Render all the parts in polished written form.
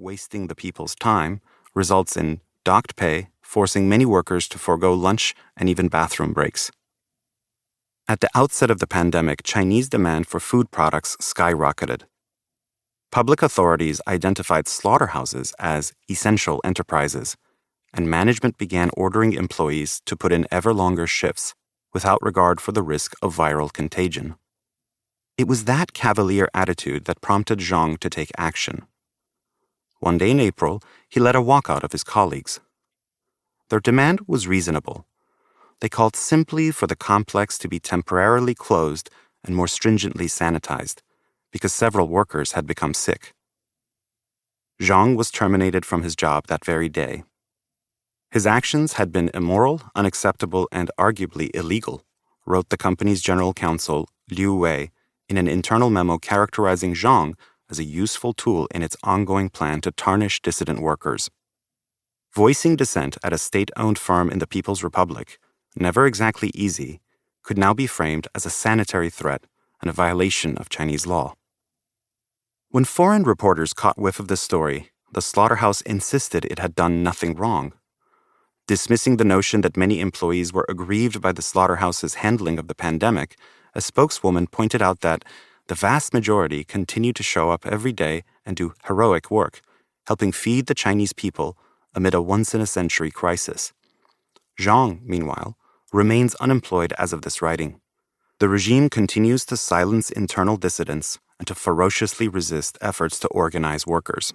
wasting the people's time, results in docked pay, forcing many workers to forego lunch and even bathroom breaks. At the outset of the pandemic, Chinese demand for food products skyrocketed. Public authorities identified slaughterhouses as essential enterprises, and management began ordering employees to put in ever longer shifts without regard for the risk of viral contagion. It was that cavalier attitude that prompted Zhang to take action. One day in April, he led a walkout of his colleagues. Their demand was reasonable. They called simply for the complex to be temporarily closed and more stringently sanitized, because several workers had become sick. Zhang was terminated from his job that very day. His actions had been immoral, unacceptable, and arguably illegal, wrote the company's general counsel, Liu Wei, in an internal memo characterizing Zhang as a useful tool in its ongoing plan to tarnish dissident workers. Voicing dissent at a state-owned firm in the People's Republic, never exactly easy, could now be framed as a sanitary threat and a violation of Chinese law. When foreign reporters caught whiff of the story, the slaughterhouse insisted it had done nothing wrong. Dismissing the notion that many employees were aggrieved by the slaughterhouse's handling of the pandemic, a spokeswoman pointed out that the vast majority continued to show up every day and do heroic work, helping feed the Chinese people amid a once-in-a-century crisis. Zhang, meanwhile, remains unemployed as of this writing. The regime continues to silence internal dissidents and to ferociously resist efforts to organize workers.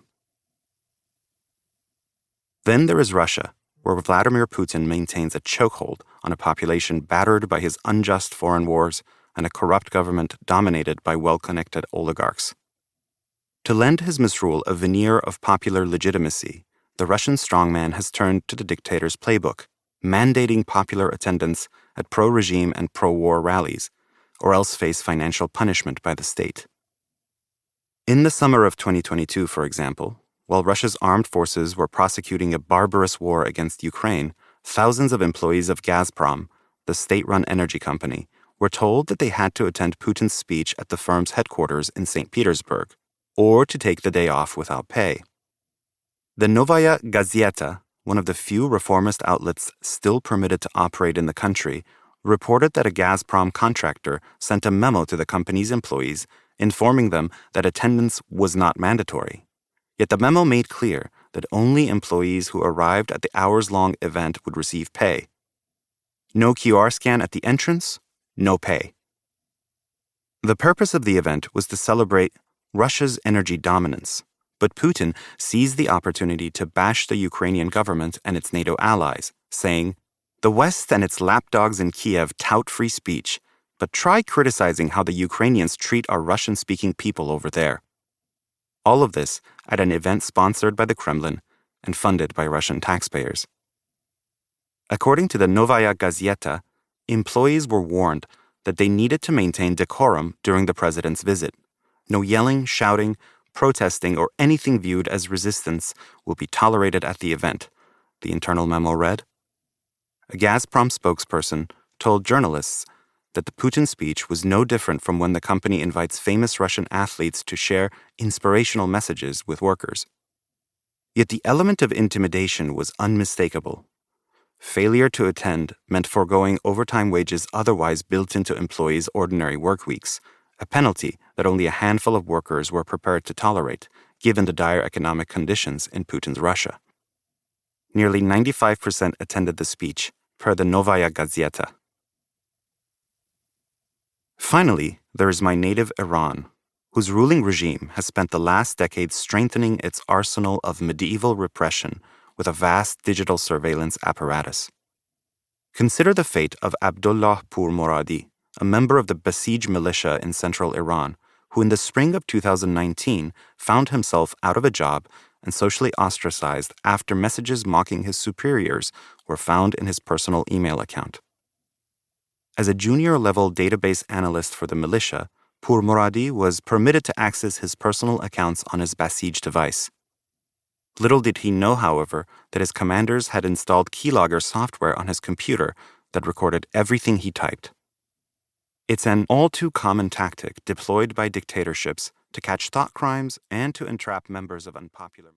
Then there is Russia, where Vladimir Putin maintains a chokehold on a population battered by his unjust foreign wars and a corrupt government dominated by well-connected oligarchs. To lend his misrule a veneer of popular legitimacy, the Russian strongman has turned to the dictator's playbook, mandating popular attendance at pro-regime and pro-war rallies, or else face financial punishment by the state. In the summer of 2022, for example, while Russia's armed forces were prosecuting a barbarous war against Ukraine, thousands of employees of Gazprom, the state-run energy company, were told that they had to attend Putin's speech at the firm's headquarters in St. Petersburg, or to take the day off without pay. The Novaya Gazeta, one of the few reformist outlets still permitted to operate in the country, reported that a Gazprom contractor sent a memo to the company's employees informing them that attendance was not mandatory. Yet the memo made clear that only employees who arrived at the hours-long event would receive pay. No QR scan at the entrance, no pay. The purpose of the event was to celebrate Russia's energy dominance, but Putin seized the opportunity to bash the Ukrainian government and its NATO allies, saying, "The West and its lapdogs in Kiev tout free speech, but try criticizing how the Ukrainians treat our Russian-speaking people over there." All of this at an event sponsored by the Kremlin and funded by Russian taxpayers. According to the Novaya Gazeta, employees were warned that they needed to maintain decorum during the president's visit. No yelling, shouting, protesting, or anything viewed as resistance will be tolerated at the event, the internal memo read. A Gazprom spokesperson told journalists that the Putin speech was no different from when the company invites famous Russian athletes to share inspirational messages with workers. Yet the element of intimidation was unmistakable. Failure to attend meant foregoing overtime wages otherwise built into employees' ordinary work weeks, a penalty that only a handful of workers were prepared to tolerate, given the dire economic conditions in Putin's Russia. Nearly 95% attended the speech, per the Novaya Gazeta. Finally, there is my native Iran, whose ruling regime has spent the last decade strengthening its arsenal of medieval repression with a vast digital surveillance apparatus. Consider the fate of Abdullah Pourmoradi, a member of the Basij militia in central Iran, who in the spring of 2019 found himself out of a job and socially ostracized after messages mocking his superiors were found in his personal email account. As a junior-level database analyst for the militia, Pourmoradi was permitted to access his personal accounts on his Basij device. Little did he know, however, that his commanders had installed keylogger software on his computer that recorded everything he typed. It's an all-too-common tactic deployed by dictatorships to catch thought crimes and to entrap members of unpopular